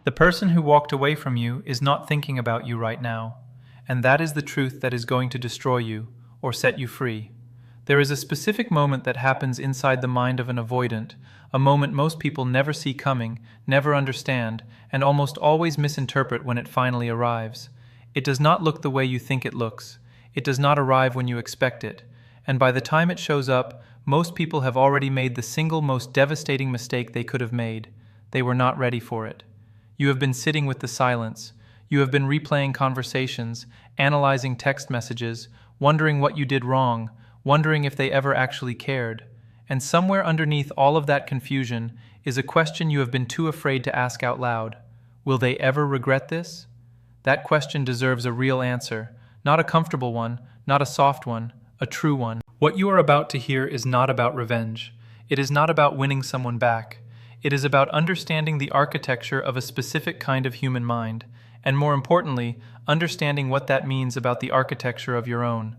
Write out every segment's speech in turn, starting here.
The person who walked away from you is not thinking about you right now, and that is the truth that is going to destroy you or set you free. There is a specific moment that happens inside the mind of an avoidant, a moment most people never see coming, never understand, and almost always misinterpret when it finally arrives. It does not look the way you think it looks. It does not arrive when you expect it. And by the time it shows up, most people have already made the single most devastating mistake they could have made. They were not ready for it. You have been sitting with the silence. You have been replaying conversations, analyzing text messages, wondering what you did wrong, wondering if they ever actually cared. And somewhere underneath all of that confusion is a question you have been too afraid to ask out loud. Will they ever regret this? That question deserves a real answer, not a comfortable one, not a soft one, a true one. What you are about to hear is not about revenge. It is not about winning someone back. It is about understanding the architecture of a specific kind of human mind, and more importantly, understanding what that means about the architecture of your own.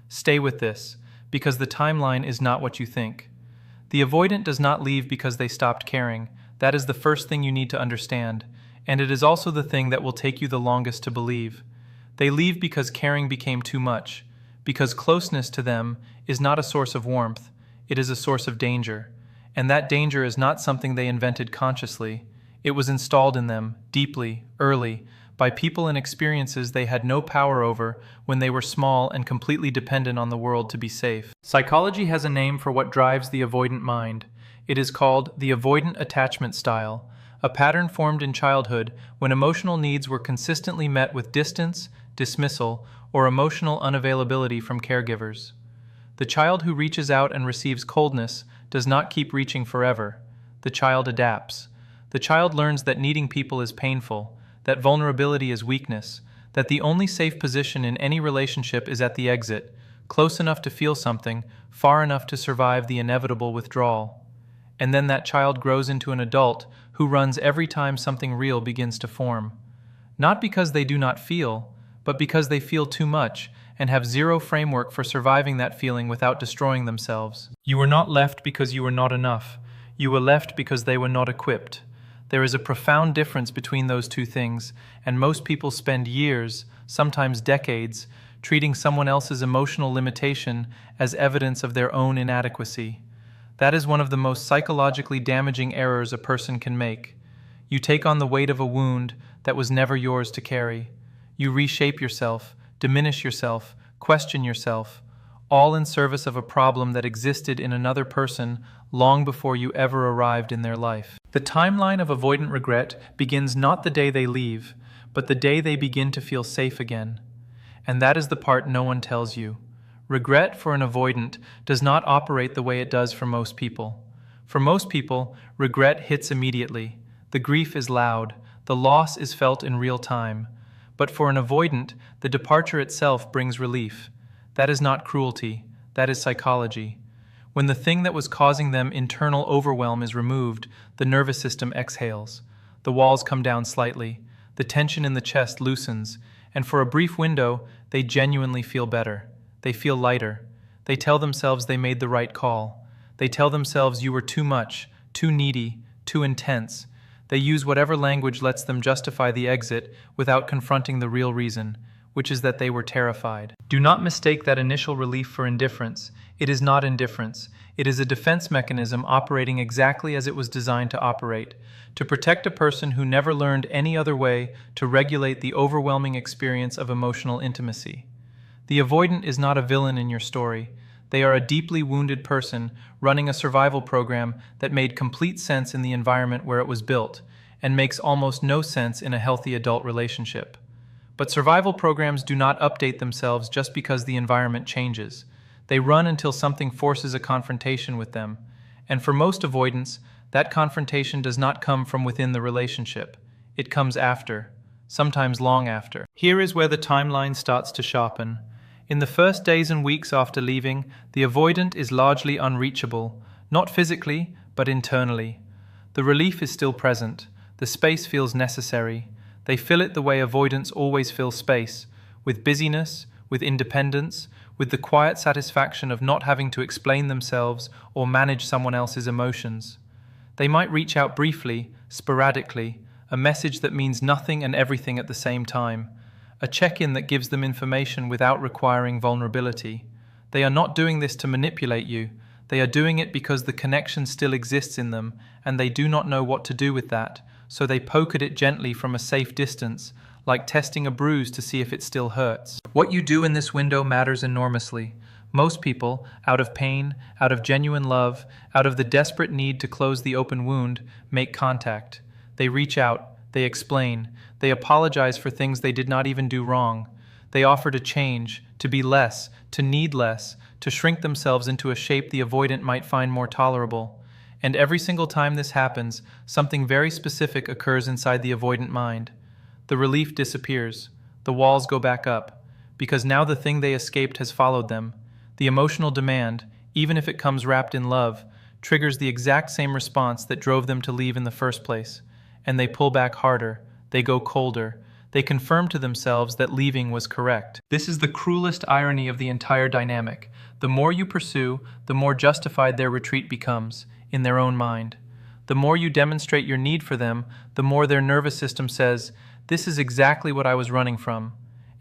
Stay with this, because the timeline is not what you think. The avoidant does not leave because they stopped caring. That is the first thing you need to understand, and it is also the thing that will take you the longest to believe. They leave because caring became too much, because closeness to them is not a source of warmth, it is a source of danger. And that danger is not something they invented consciously. It was installed in them, deeply, early, by people and experiences they had no power over when they were small and completely dependent on the world to be safe. Psychology has a name for what drives the avoidant mind. It is called the avoidant attachment style, a pattern formed in childhood when emotional needs were consistently met with distance, dismissal, or emotional unavailability from caregivers. The child who reaches out and receives coldness does not keep reaching forever. The child adapts. The child learns that needing people is painful, that vulnerability is weakness, that the only safe position in any relationship is at the exit, close enough to feel something, far enough to survive the inevitable withdrawal. And then that child grows into an adult who runs every time something real begins to form. Not because they do not feel, but because they feel too much and have zero framework for surviving that feeling without destroying themselves. You were not left because you were not enough. You were left because they were not equipped. There is a profound difference between those two things, and most people spend years, sometimes decades, treating someone else's emotional limitation as evidence of their own inadequacy. That is one of the most psychologically damaging errors a person can make. You take on the weight of a wound that was never yours to carry. You reshape yourself, diminish yourself, question yourself, all in service of a problem that existed in another person long before you ever arrived in their life. The timeline of avoidant regret begins not the day they leave, but the day they begin to feel safe again. And that is the part no one tells you. Regret for an avoidant does not operate the way it does for most people. For most people, regret hits immediately. The grief is loud. The loss is felt in real time. But for an avoidant, the departure itself brings relief. That is not cruelty. That is psychology. When the thing that was causing them internal overwhelm is removed, the nervous system exhales. The walls come down slightly. The tension in the chest loosens. And for a brief window, they genuinely feel better. They feel lighter. They tell themselves they made the right call. They tell themselves you were too much, too needy, too intense. They use whatever language lets them justify the exit without confronting the real reason, which is that they were terrified. Do not mistake that initial relief for indifference. It is not indifference. It is a defense mechanism operating exactly as it was designed to operate, to protect a person who never learned any other way to regulate the overwhelming experience of emotional intimacy. The avoidant is not a villain in your story. They are a deeply wounded person running a survival program that made complete sense in the environment where it was built, and makes almost no sense in a healthy adult relationship. But survival programs do not update themselves just because the environment changes. They run until something forces a confrontation with them. And for most avoidants, that confrontation does not come from within the relationship. It comes after, sometimes long after. Here is where the timeline starts to sharpen. In the first days and weeks after leaving, the avoidant is largely unreachable, not physically, but internally. The relief is still present. The space feels necessary. They fill it the way avoidants always fill space, with busyness, with independence, with the quiet satisfaction of not having to explain themselves or manage someone else's emotions. They might reach out briefly, sporadically, a message that means nothing and everything at the same time, a check-in that gives them information without requiring vulnerability. They are not doing this to manipulate you. They are doing it because the connection still exists in them, and they do not know what to do with that, so they poke at it gently from a safe distance, like testing a bruise to see if it still hurts. What you do in this window matters enormously. Most people, out of pain, out of genuine love, out of the desperate need to close the open wound, make contact. They reach out, they explain, they apologize for things they did not even do wrong. They offer to change, to be less, to need less, to shrink themselves into a shape the avoidant might find more tolerable. And every single time this happens, something very specific occurs inside the avoidant mind. The relief disappears. The walls go back up. Because now the thing they escaped has followed them. The emotional demand, even if it comes wrapped in love, triggers the exact same response that drove them to leave in the first place. And they pull back harder. They go colder. They confirm to themselves that leaving was correct. This is the cruelest irony of the entire dynamic. The more you pursue, the more justified their retreat becomes, in their own mind. The more you demonstrate your need for them, the more their nervous system says, "This is exactly what I was running from."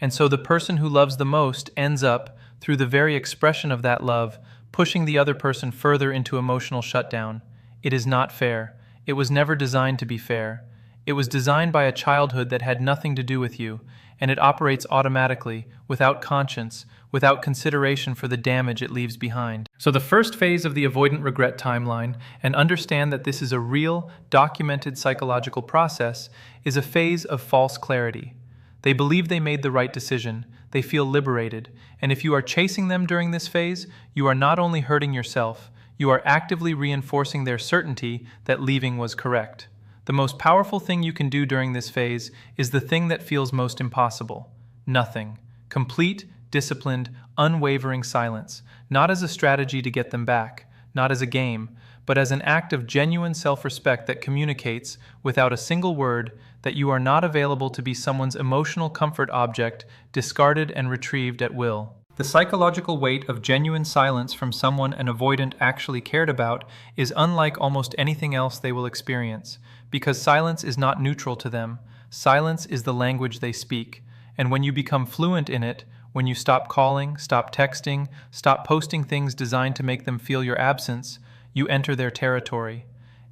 And so the person who loves the most ends up, through the very expression of that love, pushing the other person further into emotional shutdown. It is not fair. It was never designed to be fair. It was designed by a childhood that had nothing to do with you, and it operates automatically, without conscience, without consideration for the damage it leaves behind. So the first phase of the avoidant regret timeline, and understand that this is a real, documented psychological process, is a phase of false clarity. They believe they made the right decision, they feel liberated, and if you are chasing them during this phase, you are not only hurting yourself, you are actively reinforcing their certainty that leaving was correct. The most powerful thing you can do during this phase is the thing that feels most impossible. Nothing. Complete, disciplined, unwavering silence, not as a strategy to get them back, not as a game, but as an act of genuine self-respect that communicates, without a single word, that you are not available to be someone's emotional comfort object, discarded and retrieved at will. The psychological weight of genuine silence from someone an avoidant actually cared about is unlike almost anything else they will experience, because silence is not neutral to them. Silence is the language they speak, and when you become fluent in it, when you stop calling, stop texting, stop posting things designed to make them feel your absence, you enter their territory.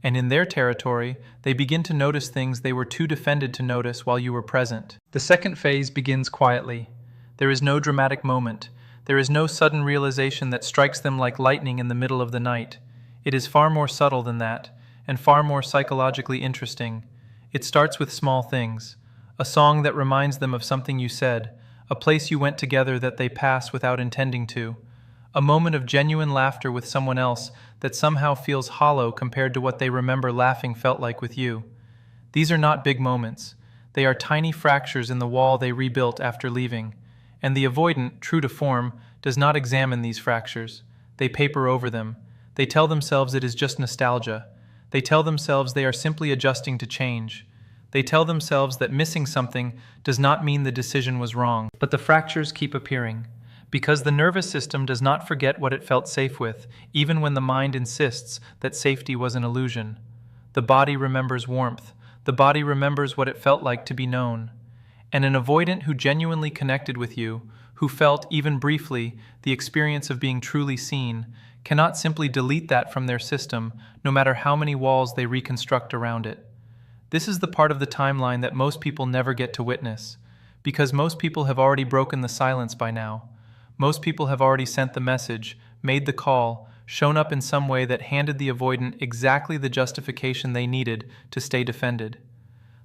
And in their territory, they begin to notice things they were too defended to notice while you were present. The second phase begins quietly. There is no dramatic moment. There is no sudden realization that strikes them like lightning in the middle of the night. It is far more subtle than that, and far more psychologically interesting. It starts with small things. A song that reminds them of something you said, a place you went together that they pass without intending to, a moment of genuine laughter with someone else that somehow feels hollow compared to what they remember laughing felt like with you. These are not big moments. They are tiny fractures in the wall they rebuilt after leaving. And the avoidant, true to form, does not examine these fractures. They paper over them. They tell themselves it is just nostalgia. They tell themselves they are simply adjusting to change. They tell themselves that missing something does not mean the decision was wrong. But the fractures keep appearing. Because the nervous system does not forget what it felt safe with, even when the mind insists that safety was an illusion. The body remembers warmth. The body remembers what it felt like to be known. And an avoidant who genuinely connected with you, who felt, even briefly, the experience of being truly seen, cannot simply delete that from their system, no matter how many walls they reconstruct around it. This is the part of the timeline that most people never get to witness, because most people have already broken the silence by now. Most people have already sent the message, made the call, shown up in some way that handed the avoidant exactly the justification they needed to stay defended.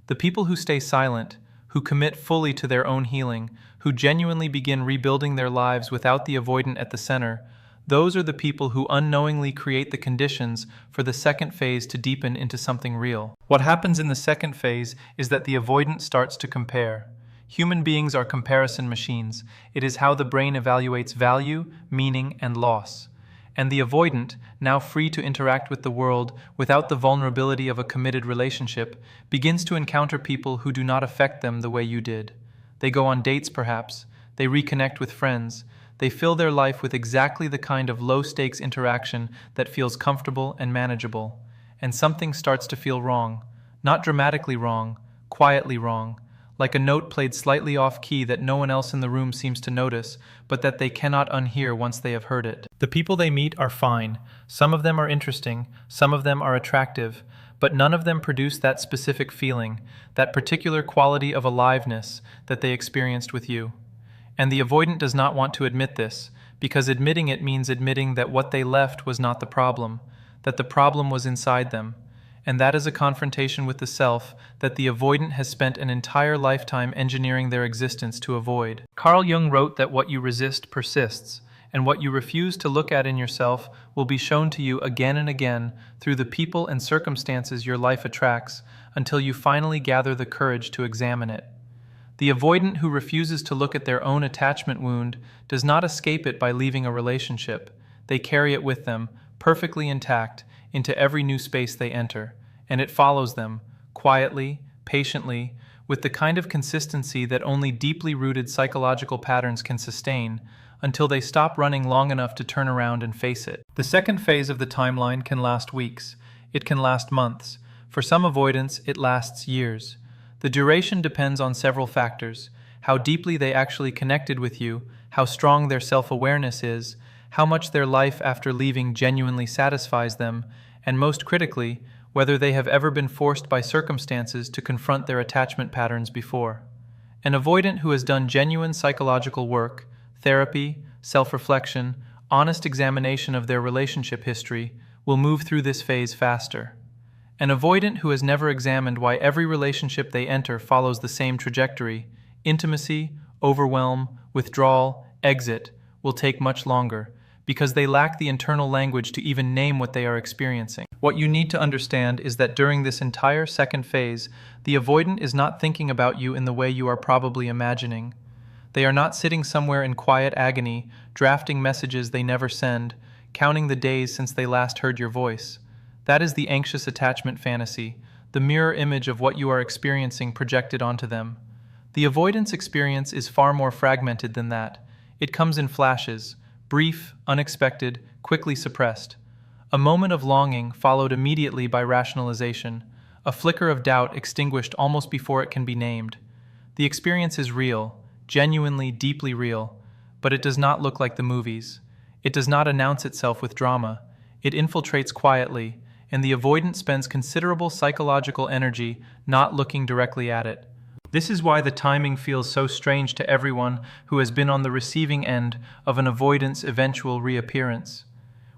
The people who stay silent, who commit fully to their own healing, who genuinely begin rebuilding their lives without the avoidant at the center, those are the people who unknowingly create the conditions for the second phase to deepen into something real. What happens in the second phase is that the avoidant starts to compare. Human beings are comparison machines. It is how the brain evaluates value, meaning, and loss. And the avoidant, now free to interact with the world without the vulnerability of a committed relationship, begins to encounter people who do not affect them the way you did. They go on dates, perhaps. They reconnect with friends. They fill their life with exactly the kind of low-stakes interaction that feels comfortable and manageable. And something starts to feel wrong. Not dramatically wrong, quietly wrong, like a note played slightly off key that no one else in the room seems to notice, but that they cannot unhear once they have heard it. The people they meet are fine. Some of them are interesting, some of them are attractive, but none of them produce that specific feeling, that particular quality of aliveness that they experienced with you. And the avoidant does not want to admit this, because admitting it means admitting that what they left was not the problem, that the problem was inside them. And that is a confrontation with the self that the avoidant has spent an entire lifetime engineering their existence to avoid. Carl Jung wrote that what you resist persists, and what you refuse to look at in yourself will be shown to you again and again through the people and circumstances your life attracts, until you finally gather the courage to examine it. The avoidant who refuses to look at their own attachment wound does not escape it by leaving a relationship. They carry it with them, perfectly intact, into every new space they enter, and it follows them, quietly, patiently, with the kind of consistency that only deeply rooted psychological patterns can sustain, until they stop running long enough to turn around and face it. The second phase of the timeline can last weeks. It can last months. For some avoidants, it lasts years. The duration depends on several factors: how deeply they actually connected with you, how strong their self-awareness is, how much their life after leaving genuinely satisfies them, and most critically, whether they have ever been forced by circumstances to confront their attachment patterns before. An avoidant who has done genuine psychological work, therapy, self-reflection, honest examination of their relationship history, will move through this phase faster. An avoidant who has never examined why every relationship they enter follows the same trajectory, intimacy, overwhelm, withdrawal, exit, will take much longer, because they lack the internal language to even name what they are experiencing. What you need to understand is that during this entire second phase, the avoidant is not thinking about you in the way you are probably imagining. They are not sitting somewhere in quiet agony, drafting messages they never send, counting the days since they last heard your voice. That is the anxious attachment fantasy, the mirror image of what you are experiencing projected onto them. The avoidance experience is far more fragmented than that. It comes in flashes, brief, unexpected, quickly suppressed. A moment of longing followed immediately by rationalization, a flicker of doubt extinguished almost before it can be named. The experience is real, genuinely, deeply real, but it does not look like the movies. It does not announce itself with drama. It infiltrates quietly, and the avoidant spends considerable psychological energy not looking directly at it. This is why the timing feels so strange to everyone who has been on the receiving end of an avoidant's eventual reappearance.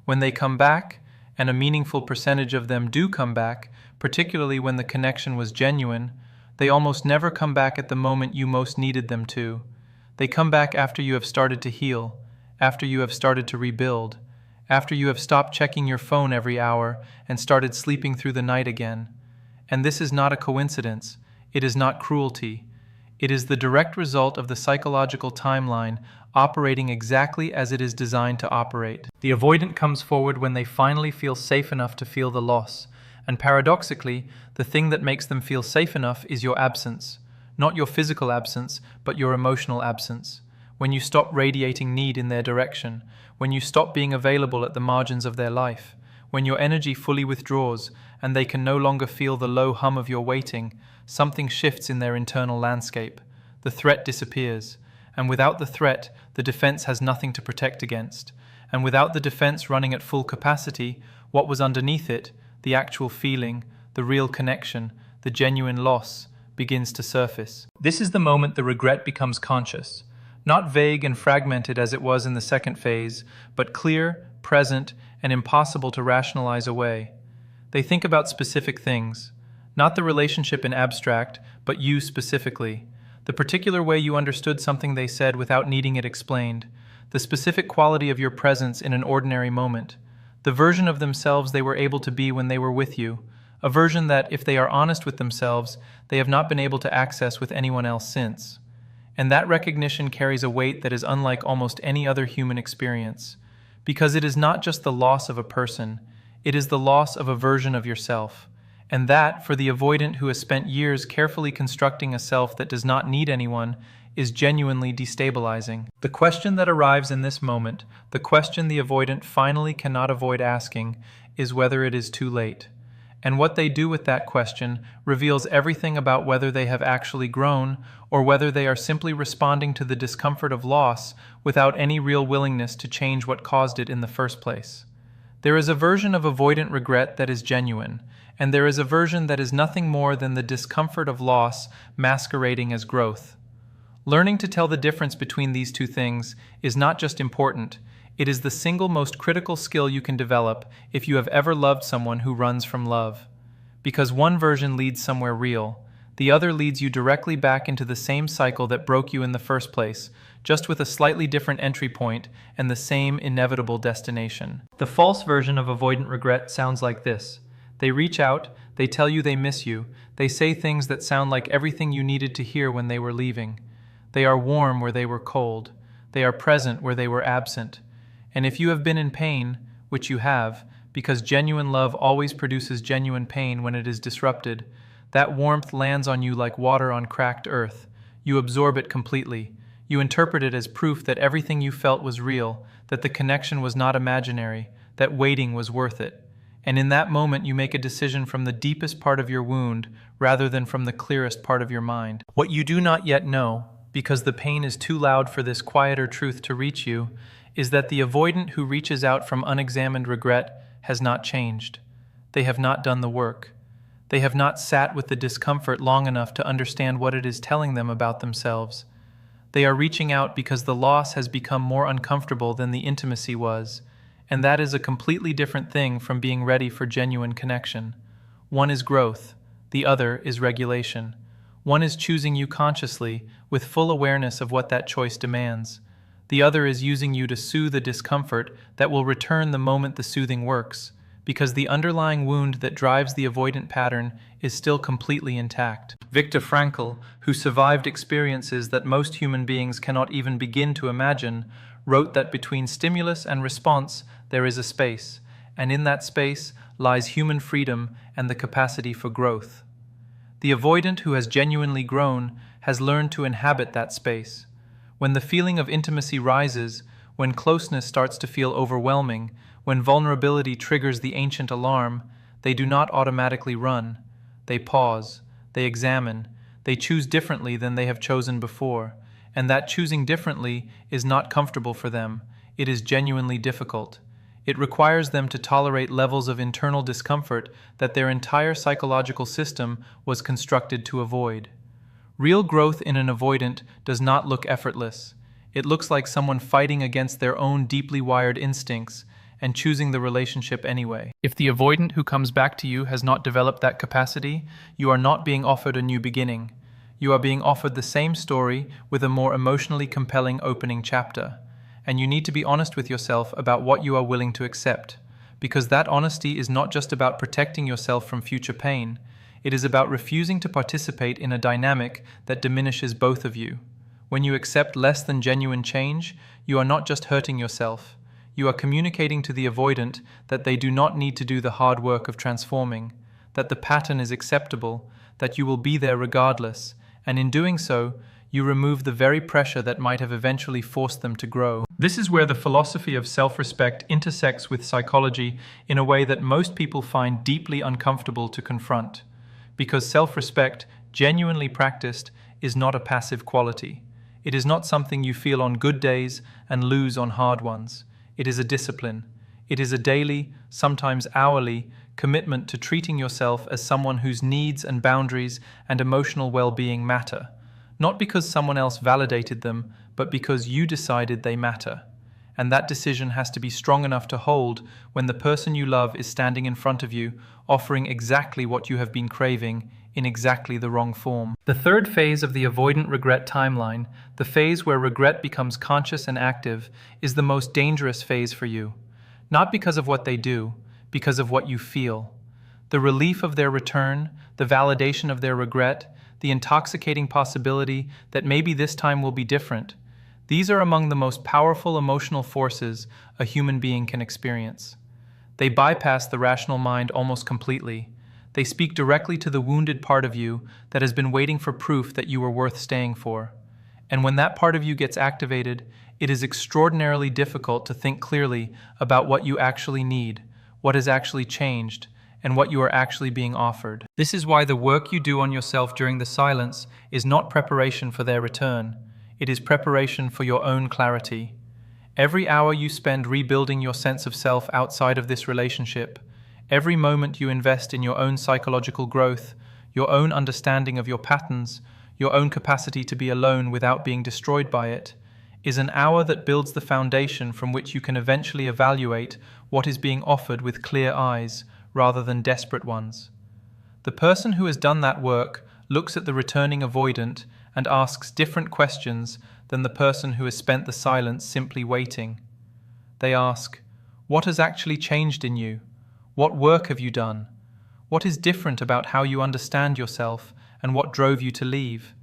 When they come back, and a meaningful percentage of them do come back, particularly when the connection was genuine, they almost never come back at the moment you most needed them to. They come back after you have started to heal, after you have started to rebuild, after you have stopped checking your phone every hour and started sleeping through the night again. And this is not a coincidence. It is not cruelty. It is the direct result of the psychological timeline operating exactly as it is designed to operate. The avoidant comes forward when they finally feel safe enough to feel the loss, and paradoxically, the thing that makes them feel safe enough is your absence. Not your physical absence, but your emotional absence. When you stop radiating need in their direction, when you stop being available at the margins of their life, when your energy fully withdraws and they can no longer feel the low hum of your waiting, something shifts in their internal landscape. The threat disappears, and without the threat, the defense has nothing to protect against. And without the defense running at full capacity, what was underneath it, the actual feeling, the real connection, the genuine loss, begins to surface. This is the moment the regret becomes conscious. Not vague and fragmented as it was in the second phase, but clear, present, and impossible to rationalize away. They think about specific things, not the relationship in abstract, but you specifically. The particular way you understood something they said without needing it explained. The specific quality of your presence in an ordinary moment. The version of themselves they were able to be when they were with you. A version that, if they are honest with themselves, they have not been able to access with anyone else since. And that recognition carries a weight that is unlike almost any other human experience. Because it is not just the loss of a person, it is the loss of a version of yourself. And that, for the avoidant who has spent years carefully constructing a self that does not need anyone, is genuinely destabilizing. The question that arrives in this moment, the question the avoidant finally cannot avoid asking, is whether it is too late. And what they do with that question reveals everything about whether they have actually grown or whether they are simply responding to the discomfort of loss without any real willingness to change what caused it in the first place. There is a version of avoidant regret that is genuine, and there is a version that is nothing more than the discomfort of loss masquerading as growth. Learning to tell the difference between these two things is not just important, it is the single most critical skill you can develop if you have ever loved someone who runs from love. Because one version leads somewhere real, the other leads you directly back into the same cycle that broke you in the first place, just with a slightly different entry point and the same inevitable destination. The false version of avoidant regret sounds like this. They reach out, they tell you they miss you, they say things that sound like everything you needed to hear when they were leaving. They are warm where they were cold. They are present where they were absent. And if you have been in pain, which you have, because genuine love always produces genuine pain when it is disrupted, that warmth lands on you like water on cracked earth. You absorb it completely. You interpret it as proof that everything you felt was real, that the connection was not imaginary, that waiting was worth it. And in that moment you make a decision from the deepest part of your wound rather than from the clearest part of your mind. What you do not yet know, because the pain is too loud for this quieter truth to reach you, is that the avoidant who reaches out from unexamined regret has not changed. They have not done the work. They have not sat with the discomfort long enough to understand what it is telling them about themselves. They are reaching out because the loss has become more uncomfortable than the intimacy was, and that is a completely different thing from being ready for genuine connection. One is growth, the other is regulation. One is choosing you consciously, with full awareness of what that choice demands. The other is using you to soothe a discomfort that will return the moment the soothing works, because the underlying wound that drives the avoidant pattern is still completely intact. Viktor Frankl, who survived experiences that most human beings cannot even begin to imagine, wrote that between stimulus and response there is a space, and in that space lies human freedom and the capacity for growth. The avoidant who has genuinely grown has learned to inhabit that space. When the feeling of intimacy rises, when closeness starts to feel overwhelming, when vulnerability triggers the ancient alarm, they do not automatically run. They pause, they examine, they choose differently than they have chosen before, and that choosing differently is not comfortable for them. It is genuinely difficult. It requires them to tolerate levels of internal discomfort that their entire psychological system was constructed to avoid. Real growth in an avoidant does not look effortless. It looks like someone fighting against their own deeply wired instincts and choosing the relationship anyway. If the avoidant who comes back to you has not developed that capacity, you are not being offered a new beginning. You are being offered the same story with a more emotionally compelling opening chapter. And you need to be honest with yourself about what you are willing to accept, because that honesty is not just about protecting yourself from future pain. It is about refusing to participate in a dynamic that diminishes both of you. When you accept less than genuine change, you are not just hurting yourself. You are communicating to the avoidant that they do not need to do the hard work of transforming, that the pattern is acceptable, that you will be there regardless, and in doing so, you remove the very pressure that might have eventually forced them to grow. This is where the philosophy of self-respect intersects with psychology in a way that most people find deeply uncomfortable to confront. Because self-respect, genuinely practiced, is not a passive quality. It is not something you feel on good days and lose on hard ones. It is a discipline. It is a daily, sometimes hourly, commitment to treating yourself as someone whose needs and boundaries and emotional well-being matter. Not because someone else validated them, but because you decided they matter. And that decision has to be strong enough to hold when the person you love is standing in front of you, offering exactly what you have been craving in exactly the wrong form. The third phase of the avoidant regret timeline, the phase where regret becomes conscious and active, is the most dangerous phase for you. Not because of what they do, because of what you feel. The relief of their return, the validation of their regret, the intoxicating possibility that maybe this time will be different. These are among the most powerful emotional forces a human being can experience. They bypass the rational mind almost completely. They speak directly to the wounded part of you that has been waiting for proof that you are worth staying for. And when that part of you gets activated, it is extraordinarily difficult to think clearly about what you actually need, what has actually changed, and what you are actually being offered. This is why the work you do on yourself during the silence is not preparation for their return. It is preparation for your own clarity. Every hour you spend rebuilding your sense of self outside of this relationship, every moment you invest in your own psychological growth, your own understanding of your patterns, your own capacity to be alone without being destroyed by it, is an hour that builds the foundation from which you can eventually evaluate what is being offered with clear eyes rather than desperate ones. The person who has done that work looks at the returning avoidant and asks different questions than the person who has spent the silence simply waiting. They ask, what has actually changed in you? What work have you done? What is different about how you understand yourself and what drove you to leave?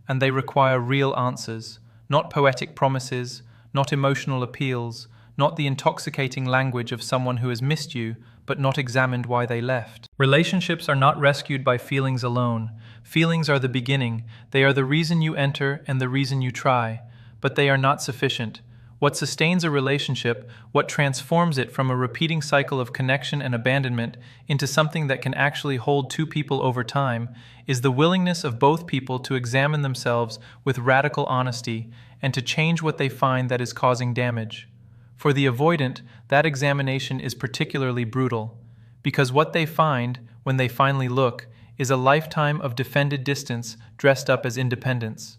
And they require real answers, not poetic promises, not emotional appeals, not the intoxicating language of someone who has missed you, but not examined why they left. Relationships are not rescued by feelings alone. Feelings are the beginning. They are the reason you enter and the reason you try, but they are not sufficient. What sustains a relationship, what transforms it from a repeating cycle of connection and abandonment into something that can actually hold two people over time, is the willingness of both people to examine themselves with radical honesty and to change what they find that is causing damage. For the avoidant, that examination is particularly brutal, because what they find, when they finally look, is a lifetime of defended distance dressed up as independence.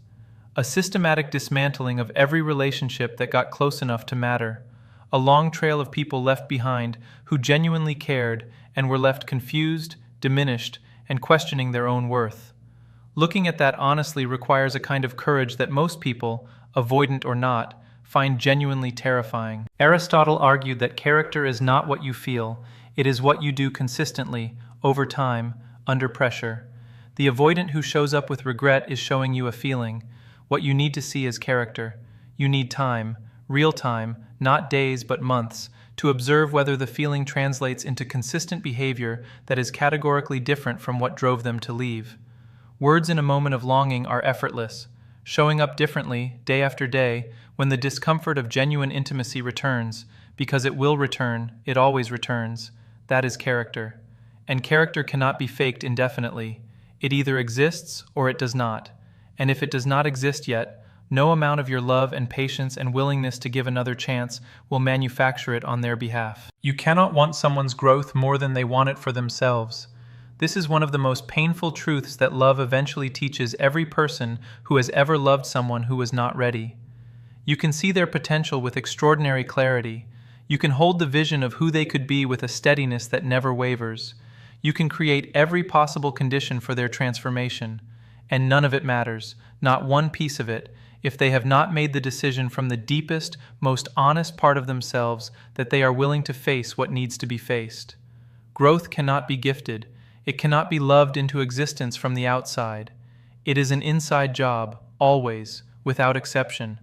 A systematic dismantling of every relationship that got close enough to matter. A long trail of people left behind who genuinely cared and were left confused, diminished, and questioning their own worth. Looking at that honestly requires a kind of courage that most people, avoidant or not, find genuinely terrifying. Aristotle argued that character is not what you feel, it is what you do consistently, over time, under pressure. The avoidant who shows up with regret is showing you a feeling. What you need to see is character. You need time, real time, not days but months, to observe whether the feeling translates into consistent behavior that is categorically different from what drove them to leave. Words in a moment of longing are effortless, showing up differently, day after day, when the discomfort of genuine intimacy returns, because it will return, it always returns. That is character. And character cannot be faked indefinitely. It either exists or it does not. And if it does not exist yet, no amount of your love and patience and willingness to give another chance will manufacture it on their behalf. You cannot want someone's growth more than they want it for themselves. This is one of the most painful truths that love eventually teaches every person who has ever loved someone who was not ready. You can see their potential with extraordinary clarity. You can hold the vision of who they could be with a steadiness that never wavers. You can create every possible condition for their transformation. And none of it matters, not one piece of it, if they have not made the decision from the deepest, most honest part of themselves that they are willing to face what needs to be faced. Growth cannot be gifted. It cannot be loved into existence from the outside. It is an inside job, always, without exception.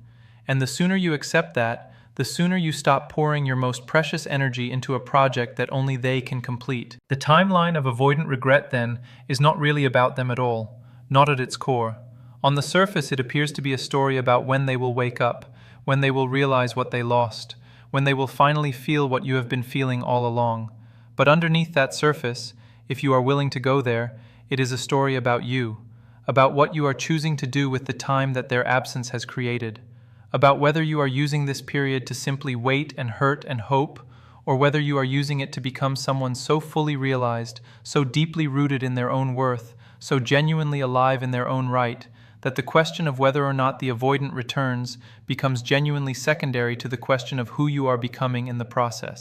And the sooner you accept that, the sooner you stop pouring your most precious energy into a project that only they can complete. The timeline of avoidant regret, then, is not really about them at all. Not at its core. On the surface, it appears to be a story about when they will wake up, when they will realize what they lost, when they will finally feel what you have been feeling all along. But underneath that surface, if you are willing to go there, it is a story about you, about what you are choosing to do with the time that their absence has created, about whether you are using this period to simply wait and hurt and hope, or whether you are using it to become someone so fully realized, so deeply rooted in their own worth, so genuinely alive in their own right, that the question of whether or not the avoidant returns becomes genuinely secondary to the question of who you are becoming in the process.